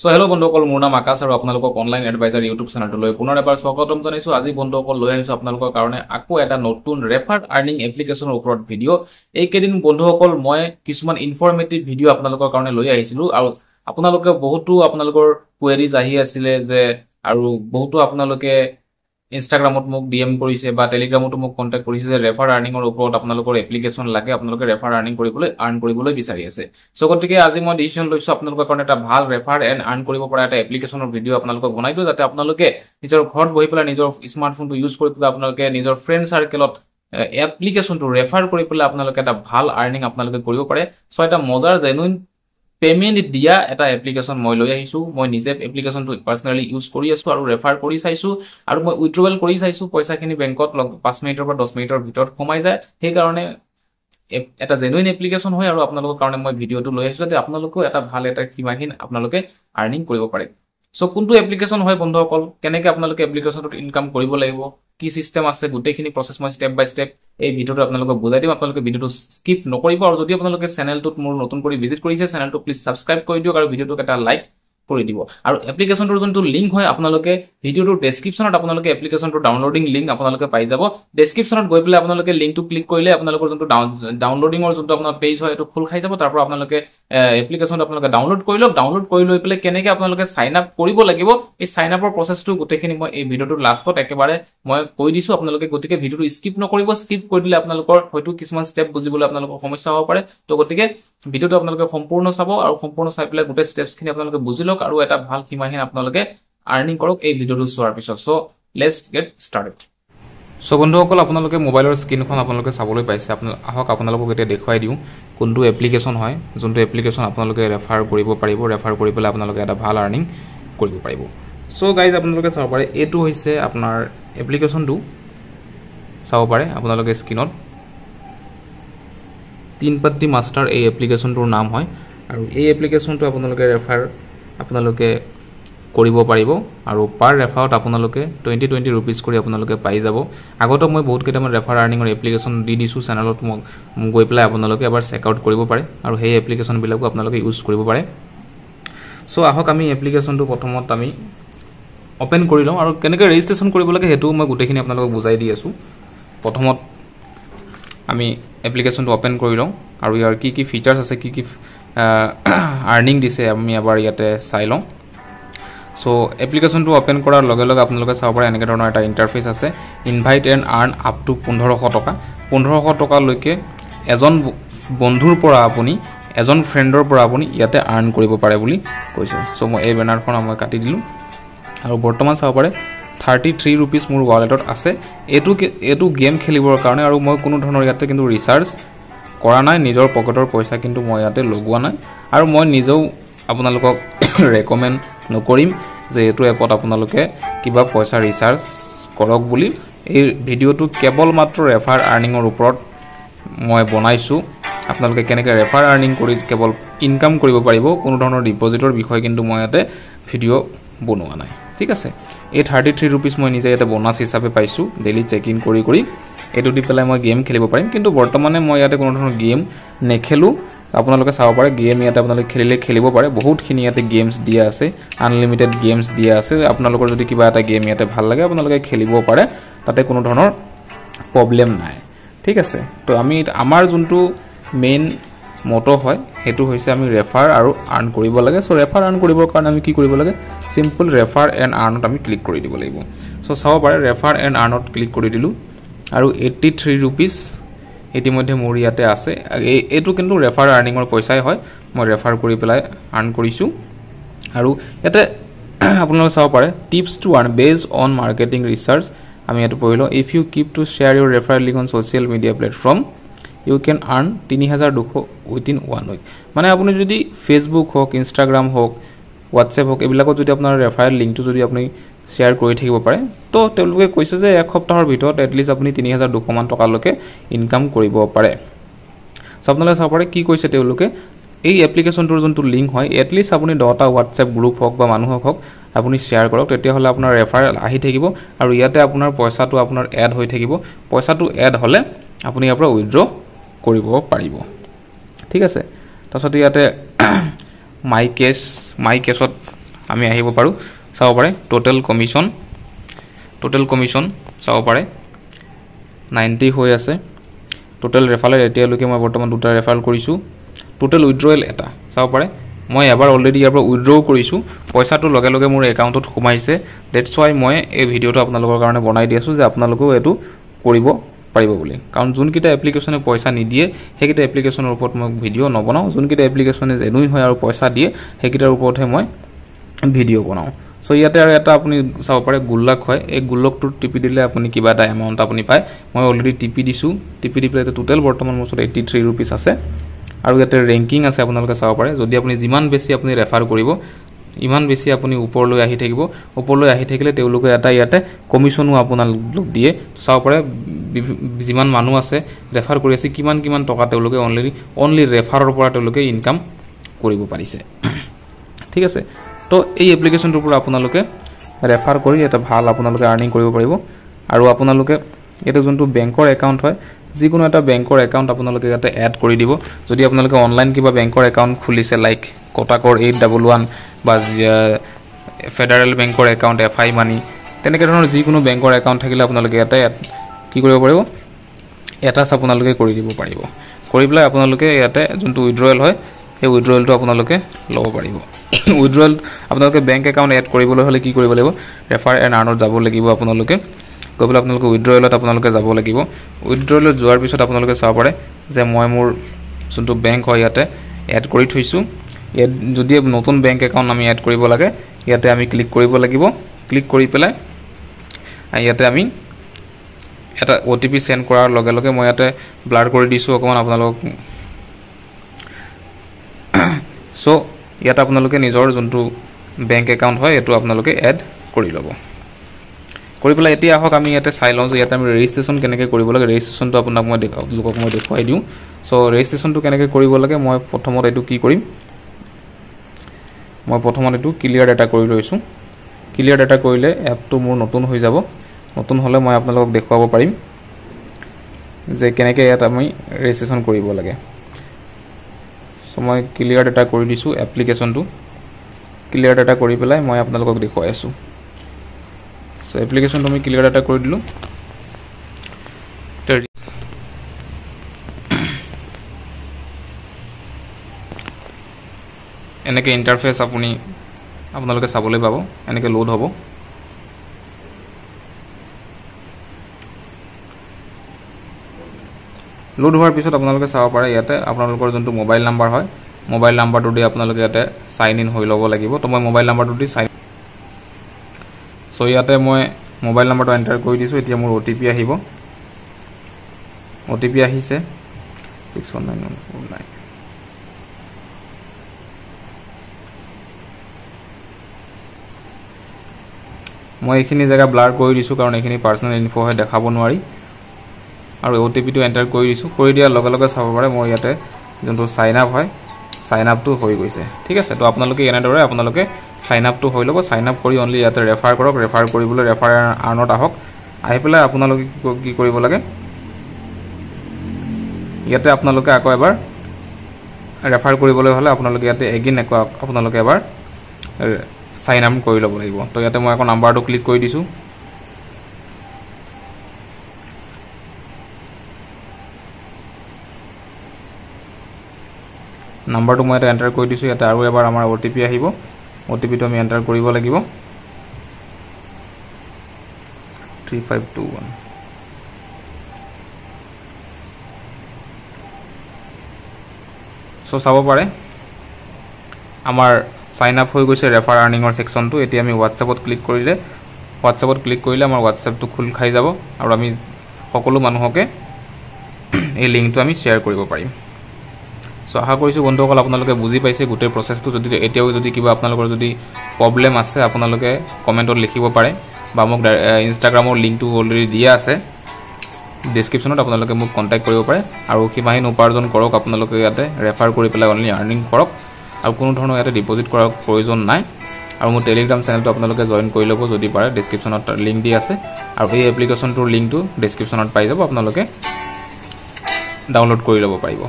So hello' বন্ধুসকল, মোৰ নাম আকাশ আৰু আপোনালোকক অনলাইন এডভাইজাৰ ইউটিউব চেনেলটোলৈ পুনৰ এবাৰ স্বাগতম জনাইছো। আজি বন্ধুসকল লৈ আহিছো আপোনালোকৰ কাৰণে আকৌ এটা নতুন ৰেফাৰ আৰ্নিং এপ্লিকেশ্যনৰ ওপৰত ভিডিঅ'। এইকেইদিন বন্ধুসকল মই কিছুমান ইনফৰমেটিভ ভিডিঅ' আপোনালোকৰ কাৰণে লৈ আহিছিলো আৰু আপোনালোকে আপোনালোকৰ কুৱেৰিজ আহি আছিলে যে আৰু আপোনালোকে ইনষ্টাগ্ৰামত মোক ডিএম কৰিছে বা টেলিগ্ৰামতো মোক কন্টেক্ট কৰিছে যে ৰেফাৰ আৰ্নিঙৰ ওপৰত আপোনালোকৰ এপ্লিকেশ্যন লাগে, আপোনালোকে ৰেফাৰ আৰ্ন কৰিবলৈ বিচাৰি আছে। সো গতিকে আজি মই ডিসিশন লৈছো আপোনালোকৰ কাৰণে এটা ভাল ৰেফাৰ এণ্ড আৰ্ন কৰিব পৰা এটা এপ্লিকেশ্যনৰ ভিডিঅ' আপোনালোকক বনাই দিওঁ, যাতে আপোনালোকে নিজৰ ঘৰত বহি পেলাই নিজৰ স্মাৰ্টফোনটো ইউজ কৰি পেলাই আপোনালোকে নিজৰ ফ্ৰেণ্ড চাৰ্কেলত এপ্লিকেশ্যনটো ৰেফাৰ কৰি পেলাই আপোনালোকে এটা ভাল আৰ্নিং আপোনালোকে কৰিব পাৰে। সো এটা মজাৰ জেনুইন পেমেন্ট দিয়া এটা এপ্লিকেশ্যন মই লৈ আহিছো। মই নিজে এপ্লিকেশ্যনটো পাৰ্সোনালি ইউজ কৰি আছো আৰু ৰেফাৰ কৰি চাইছো আৰু মই উইথড্ৰৱেল কৰি চাইছো। পইচাখিনি বেংকত 5 মিনিটৰ পৰা 10 মিনিটৰ ভিতৰত সোমাই যায়। সেইকাৰণে এটা জেনুইন এপ্লিকেশ্যন হয় আৰু আপোনালোকৰ কাৰণে মই ভিডিঅ'টো লৈ আহিছো যাতে আপোনালোকেও এটা ভাল এটা সীমাহীন আপোনালোকে আৰ্নিং কৰিব পাৰে। সো কোনটো এপ্লিকেশ্যন হয় বন্ধুসকল, কেনেকৈ আপোনালোকে এপ্লিকেশ্যনটোত ইনকাম কৰিব লাগিব, কি সিস্টেম আছে, গোটেইখিনি প্ৰচেছ মই ষ্টেপ বাই ষ্টেপ এই ভিডিঅ'টো আপোনালোকক বুজাই দিম। আপোনালোকে ভিডিঅ'টো স্কিপ নকৰিব আৰু যদি আপোনালোকে চেনেলটোত মোৰ নতুন কৰি ভিজিট কৰিছে চেনেলটো প্লিজ সাবস্ক্ৰাইব কৰি দিয়ক আৰু ভিডিঅ'টোক এটা লাইক কৰি দিব। আৰু এপ্লিকেশ্যনটোৰ যোনটো লিংক হয় আপোনালোকে ভিডিঅ'টোৰ ডেছক্ৰিপশ্যনত আপোনালোকে এপ্লিকেশ্যনটোৰ ডাউনলোডিং লিংক আপোনালোকে পাই যাব। ডেছক্ৰিপশ্যনত গৈ পেলাই আপোনালোকে লিংকটো ক্লিক কৰিলে আপোনালোকৰ যোনটো ডাউনলোডিঙৰ যোনটো আপোনাৰ পেজ হয় এইটো খোল খাই যাব। তাৰ পৰা আপোনালোকে এপ্লিকেশ্যনটো আপোনালোকে ডাউনলোড কৰি লওক। ডাউনলোড কৰি লৈ পেলাই কেনেকৈ আপোনালোকে সাইন আপ কৰিব লাগিব এই সাইন আপৰ প্ৰচেছটো গোটেইখিনি মই এই ভিডিঅ'টোৰ লাষ্টত একেবাৰে মই কৈ দিছো। আপোনালোকে গতিকে ভিডিঅ'টো স্কিপ নকৰিব। স্কিপ কৰি দিলে আপোনালোকৰ হয়তো কিছুমান ষ্টেপ বুজিবলৈ আপোনালোকৰ সমস্যা হ'ব পাৰে। তো গতিকে ভিডিঅ'টো আপোনালোকে সম্পূৰ্ণ চাব আৰু সম্পূৰ্ণ চাই পেলাই গোটেই ষ্টেপছখিনি আপোনালোকে বুজি লওক আৰু এটা ভাল সীমাহীন আপোনালোকে আৰ্নিং কৰক এই ভিডিঅ'টো চোৱাৰ পিছত। So let's gate started. So বন্ধুসকল, আপোনালোকে মোবাইলৰ স্ক্ৰীনখন আপোনালোকে চাবলৈ পাইছে। আহক আপোনালোকক এতিয়া দেখুৱাই দিওঁ কোনটো এপ্লিকেশ্যন হয়, যোনটো এপ্লিকেশ্যন আপোনালোকে ৰেফাৰ কৰিব পাৰিব। ৰেফাৰ কৰি পেলাই আপোনালোকে এটা ভাল আৰ্নিং কৰিব পাৰিব। সো গাইজ আপোনালোকে চাব পাৰে এইটো হৈছে আপোনাৰ এপ্লিকেশ্যনটো। চাব পাৰে আপোনালোকে স্ক্ৰীনত তিনপাত্তি মাষ্টাৰ এই এপ্লিকেশ্যনটোৰ নাম হয় আৰু এই এপ্লিকেশ্যনটো আপোনালোকে ৰেফাৰ কৰিব পাৰিব আৰু পাৰ ৰেফাৰত আপোনালোকে 20 ৰুপিজ কৰি আপোনালোকে পাই যাব। আগতে মই বহুত কেইটামান ৰেফাৰ আৰ্নিঙৰ এপ্লিকেশ্যন দি দিছোঁ চেনেলত, মোক গৈ পেলাই আপোনালোকে এবাৰ চেক আউট কৰিব পাৰে আৰু সেই এপ্লিকেশ্যনবিলাকো আপোনালোকে ইউজ কৰিব পাৰে। সো আহক আমি এপ্লিকেশ্যনটো প্ৰথমত আমি অপেন কৰি লওঁ আৰু কেনেকৈ ৰেজিষ্ট্ৰেশ্যন কৰিব লাগে সেইটো মই গোটেইখিনি আপোনালোকক বুজাই দি আছোঁ। প্ৰথমত আমি এপ্লিকেশ্যনটো অপেন কৰি লওঁ আৰু ইয়াৰ কি কি ফিচাৰ্ছ আছে, কি কি আৰ্নিং দিছে আমি এবাৰ ইয়াতে চাই লওঁ। সো এপ্লিকেশ্যনটো অপেন কৰাৰ লগে লগে আপোনালোকে চাব পাৰে এনেকৈ ধৰণৰ এটা ইণ্টাৰফেচ আছে। ইনভাইট এণ্ড আৰ্ন আপ টু 1500 টকা। 1500 টকালৈকে এজন বন্ধুৰ পৰা আপুনি এজন ফ্ৰেণ্ডৰ পৰা আপুনি ইয়াতে আৰ্ন কৰিব পাৰে বুলি কৈছে। সো মই এই বেনাৰখন মই কাটি দিলোঁ আৰু বৰ্তমান চাব পাৰে 33 ৰুপিজ মোৰ ৱালেটত আছে। এইটো গেম খেলিবৰ কাৰণে আৰু মই কোনো ধৰণৰ ইয়াতে কিন্তু ৰিচাৰ্জ কৰা নাই, নিজৰ পকেটৰ পইচা কিন্তু মই ইয়াতে লগোৱা নাই আৰু মই নিজেও আপোনালোকক ৰেকমেণ্ড নকৰিম যে এইটো এপত আপোনালোকে কিবা পইচা ৰিচাৰ্জ কৰক বুলি। এই ভিডিঅ'টো কেৱল মাত্ৰ ৰেফাৰ আৰ্নিঙৰ ওপৰত মই বনাইছোঁ। আপোনালোকে কেনেকৈ ৰেফাৰ আৰ্নিং কৰি কেৱল ইনকাম কৰিব পাৰিব, কোনো ধৰণৰ ডিপজিটৰ বিষয়ে কিন্তু মই ইয়াতে ভিডিঅ' বনোৱা নাই, ঠিক আছে। এই 33 ৰুপিজ মই নিজে ইয়াতে বোনাছ হিচাপে পাইছোঁ ডেইলি চেক ইন কৰি। এইটো দি পেলাই মই গেম খেলিব পাৰিম, কিন্তু বৰ্তমানে মই ইয়াতে কোনো ধৰণৰ গেম নেখেলোঁ। আপোনালোকে চাব পাৰে গেম ইয়াতে আপোনালোকে খেলিব পাৰে। বহুতখিনি ইয়াতে গেমছ দিয়া আছে, আনলিমিটেড গেমছ দিয়া আছে। আপোনালোকৰ যদি কিবা এটা গেম ইয়াতে ভাল লাগে আপোনালোকে খেলিব পাৰে, তাতে কোনো ধৰণৰ প্ৰব্লেম নাই, ঠিক আছে। তো আমাৰ যোনটো মেইন মটো হয় সেইটো হৈছে আমি ৰেফাৰ আৰু আৰ্ন কৰিব লাগে। সো ৰেফাৰ আৰ্ন কৰিবৰ কাৰণে আমি কি কৰিব লাগে, চিম্পল ৰেফাৰ এণ্ড আৰ্নত আমি ক্লিক কৰি দিব লাগিব। সো চাব পাৰে ৰেফাৰ এণ্ড আৰ্নত ক্লিক কৰি দিলোঁ আৰু 83 ৰুপিজ ইতিমধ্যে মোৰ ইয়াতে আছে। এইটো কিন্তু ৰেফাৰ আৰ্নিঙৰ পইচাই হয়, মই ৰেফাৰ কৰি পেলাই আৰ্ন কৰিছোঁ। আৰু ইয়াতে আপোনালোকে চাব পাৰে টিপছ টু আৰ্ন বেজ অন মাৰ্কেটিং ৰিচাৰ্চ। আমি ইয়াতে পঢ়ি লওঁ, if you keep to share your refer link on social media platform you can earn 3200 within 1 week. মানে আপুনি যদি ফেচবুক হওক, ইনষ্টাগ্ৰাম হওক, হোৱাটছএপ হওক, এইবিলাকত যদি আপোনাৰ ৰেফাৰেল লিংকটো যদি আপুনি শ্বেয়াৰ কৰি থাকিব পাৰে, তো তেওঁলোকে কৈছে যে এক সপ্তাহৰ ভিতৰত এটলিষ্ট আপুনি 3200 মান টকালৈকে ইনকাম কৰিব পাৰে। সো আপোনালোকে চাব পাৰে কি কৈছে তেওঁলোকে, এই এপ্লিকেশ্যনটোৰ যোনটো লিংক হয় এটলিষ্ট আপুনি 10টা হোৱাটছএপ গ্ৰুপ হওক বা মানুহক হওক আপুনি শ্বেয়াৰ কৰক, তেতিয়াহ'লে আপোনাৰ ৰেফাৰেল আহি থাকিব আৰু ইয়াতে আপোনাৰ পইচাটো আপোনাৰ এড হৈ থাকিব। পইচাটো এড হ'লে আপুনি ইয়াৰ পৰা উইথড্ৰ কৰিব পাৰিব, ঠিক আছে। তাৰপিছত ইয়াতে মাই কেছত আমি আহিব পাৰো চাব পাৰে টোটাল কমিশন চাব পাৰে 90 হৈ আছে টোটাল ৰেফাৰেল এতিয়ালৈকে মই বৰ্তমান দুটা ৰেফাৰেল কৰিছো টোটাল উইথড্ৰয়েল এটা চাব পাৰে মই এবাৰ অলৰেডি ইয়াৰ পৰা উইথড্ৰ কৰিছো পইচাটো লগে লগে মোৰ একাউণ্টত সোমাইছে দ্যাটস ওয়াই মই এই ভিডিওটো আপোনালোকৰ কাৰণে বনাই দিছো যে আপোনালোকেও এটো কৰিব পাৰিব বুলি কাৰণ যোনকিটা এপ্লিকেশনে পইচা নিদিয়ে হেকিটা এপ্লিকেশনৰ ওপৰত মই ভিডিও নবনাও যোনকিটা এপ্লিকেশনে জেনুইন হয় আৰু পইচা দিয়ে হেকিটাৰ ওপৰতহে মই ভিডিও বনাও সো ইয়াতে আৰু এটা আপুনি চাব পাৰে গুল্লক হয় এই গুল্লকটো টিপি দিলে আপুনি কিবা এটা এমাউন্ট আপুনি পায় মই অলৰেডি টিপি দিছো টিপি দিলে টোটাল বৰ্তমান মোৰ 83 रुपीस আছে আৰু ইয়াতে ৰেংকিং আছে আপোনালোকে চাব পাৰে যদি আপুনি যিমান বেছি আপুনি ৰেফাৰ কৰিব ইমান বেছি আপুনি ওপৰলৈ আহি থাকিব ওপৰলৈ আহি থাকিলে তেওঁলোকে এটা ইয়াতে কমিশনো আপোনালোক দিয়ে চাব পাৰে যিমান মানুহ আছে ৰেফাৰ কৰি আছে কিমান টকা তেওঁলোকে অনলি ৰেফাৰৰ পৰা তেওঁলোকে ইনকাম কৰিব পাৰিছে ঠিক আছে তো এই এপ্লিকেশনটোৰ পৰা আপোনালোকে ৰেফাৰ কৰি এটা ভাল আপোনালোকে আৰ্নিং কৰিব পাৰিব আৰু আপোনালোকে এটা যোনটো বেংকৰ একাউণ্ট হয় যিকোনো এটা বেংকৰ একাউণ্ট আপোনালোকে ইয়াতে এড কৰি দিব যদি আপোনালোকে অনলাইন কিবা বেংকৰ একাউণ্ট খুলিছে লাইক কোটাকৰ 811 বা ফেডাৰেল বেংকৰ একাউণ্ট এফআই মানি তেনেকে ধৰণৰ যিকোনো বেংকৰ একাউণ্ট থাকিলে আপোনালোকে ইয়াতে কি কৰিব পাৰিব এটা আপোনালোকে কৰি দিব পাৰিব কৰি পেলাই আপোনালোকে ইয়াতে যোনটো উইথড্ৰয়েল হয় এই উইথড্ৰয়েলটো আপোনালোকে লব পাৰিব উইথড্ৰয়েল আপোনালোকে বেংক একাউণ্ট এড কৰিবলৈ হলে কি কৰিব লাগিব ৰেফাৰ এণ্ড আৰ্ণত যাব লাগিব আপোনালোকে গবল আপোনালোকে উইথড্ৰয়েলত আপোনালোকে যাব লাগিব উইথড্ৰয়েলত যোৱাৰ পিছত আপোনালোকে চাব পাৰে যে মই মোৰ যোনটো বেংক হয় ইয়াতে এড কৰি থৈছো যদি নতুন বেংক একাউণ্ট আমি এড কৰিব লাগে ইয়াতে আমি ক্লিক কৰিব লাগিব ক্লিক কৰি পেলাই ইয়াতে আমি এটা ওটিপি সেন্ড কৰাৰ লগে লগে মই ইয়াতে ব্লাৰ কৰি দিছো অকমান আপোনালোক সো ইয়াতে আপোনালোকে নিজৰ যোনটো বেংক একাউণ্ট হয় এটো আপোনালোকে এড কৰি লব কৰি পেলাই এতিয়া আহক আমি ইয়াতে চাই লওঁ যে ইয়াতে আমি ৰেজিষ্ট্ৰেচন কেনেকৈ কৰিব লাগে ৰেজিষ্ট্ৰেচনটো আপোনাক মই দেখুৱাই দিওঁ সো ৰেজিষ্ট্ৰেচনটো কেনেকৈ কৰিব লাগে মই প্ৰথমতে এটো কি কৰিম মই প্ৰথমতে এটো ক্লিয়াৰ ডাটা কৰি লৈছো ক্লিয়াৰ ডাটা কৰিলে এপটো মোৰ নতুন হৈ যাব নতুন হলে মই আপোনালোকক দেখুৱাব পাৰিম যে কেনেকৈ ইয়াত আমি ৰেজিষ্ট্ৰেচন কৰিব লাগে সো মই ক্লিয়াৰ ডাটা কৰি দিছো এপ্লিকেশনটো ক্লিয়াৰ ডাটা কৰি পেলাই মই আপোনালোকক দেখুৱাই আছো সো এপ্লিকেশনটো আমি ক্লিয়াৰ ডাটা কৰি দিলো এনেকে ইন্টাৰফেস আপোনালোকে চাবলৈ পাব এনেকে লোড হ'ব লোড হোৱাৰ পিছত আপোনালোকে চাব পাৰে ইয়াতে আপোনালোকৰ যোনটো মোবাইল নাম্বাৰ হয় মোবাইল নাম্বাৰটো দি আপোনালোকে ইয়াতে সাইন ইন হৈ ল'ব লাগিব তো মই মোবাইল নাম্বাৰটো দি সাইন সো ইয়াতে মই মোবাইল নাম্বাৰটো এন্টাৰ কৰি দিছো এতিয়া মোৰ ওটিপি আহিব ওটিপি আহিছে 619149 মই এইখিনি জায়গা ব্লাৰ কৰি দিছো কাৰণ এইখিনি পাৰ্সোনাল ইনফো হয় দেখাব নোৱাৰি আৰু ওটিপিটো এন্টাৰ কৰি দিছো কৰি দিয়াৰ লগে লগে চাব পাৰে মই ইয়াতে যোনটো সাইন আপ হয় সাইন আপটো হৈ গৈছে ঠিক আছে তো আপোনালোকে এনেদৰে আপোনালোকে সাইন আপটো হৈ ল'ব সাইন আপ কৰি অনলি ইয়াতে ৰেফাৰ কৰক ৰেফাৰ কৰিবলৈ ৰেফাৰ আৰ্ণত আহক আহি পেলাই আপোনালোকে কি কৰিব লাগে ইয়াতে আপোনালোকে আকৌ এবাৰ ৰেফাৰ কৰিবলৈ হলে আপোনালোকে ইয়াতে এগেইন আপোনালোকে এবাৰ সাইন আপ কৰি ল'ব লাগিব তো ইয়াতে মই আকৌ নাম্বাৰটো ক্লিক কৰি দিছো নাম্বাৰটো মই এটা এন্টাৰ কৰি দিছো ইয়াতে আৰু এবাৰ আমাৰ ওটিপি আহিব ওটিপিটো আমি এন্টাৰ কৰিব লাগিব 3521 সো চাব পাৰে আমাৰ সাইন আপ হৈ গৈছে ৰেফাৰ আৰ্নিংৰ সেকশনটো এতিয়া আমি WhatsAppত ক্লিক কৰিলে আমাৰ WhatsAppটো খুল খাই যাব আৰু আমি সকলো মানুহকে এই লিংকটো আমি শেয়াৰ কৰিব পাৰিম সো আশা কৰিছো বন্ধুসকল আপোনালোকে বুজি পাইছে গোটেই প্ৰসেসটো যদি এতিয়াও যদি কিবা আপোনালোকৰ যদি প্ৰবলেম আছে আপোনালোকে কমেন্টত লিখিব পাৰে বা মোক ইনষ্টাগ্ৰামৰ লিংকটো অলৰেডি দিয়া আছে ডেসক্ৰিপচনত আপোনালোকে মোক কন্টাক্ট কৰিব পাৰে আৰু কিমাহিন উপাৰ্জন কৰক আপোনালোকে ইয়াতে ৰেফাৰ কৰি পেলাই অনলি আৰ্নিং কৰক আৰু কোনো ধৰণৰ ইয়াতে ডিপোজিট কৰাৰ প্ৰয়োজন নাই আৰু মোৰ টেলিগ্ৰাম চেনেলটো আপোনালোকে জয়েন কৰি ল'ব যদি পাৰে ডেসক্ৰিপচনত লিংক দি আছে আৰু এই এপ্লিকেশনটোৰ লিংকটো ডেসক্ৰিপচনত পাই যাব আপোনালোকে ডাউনলোড কৰি ল'ব পাৰিব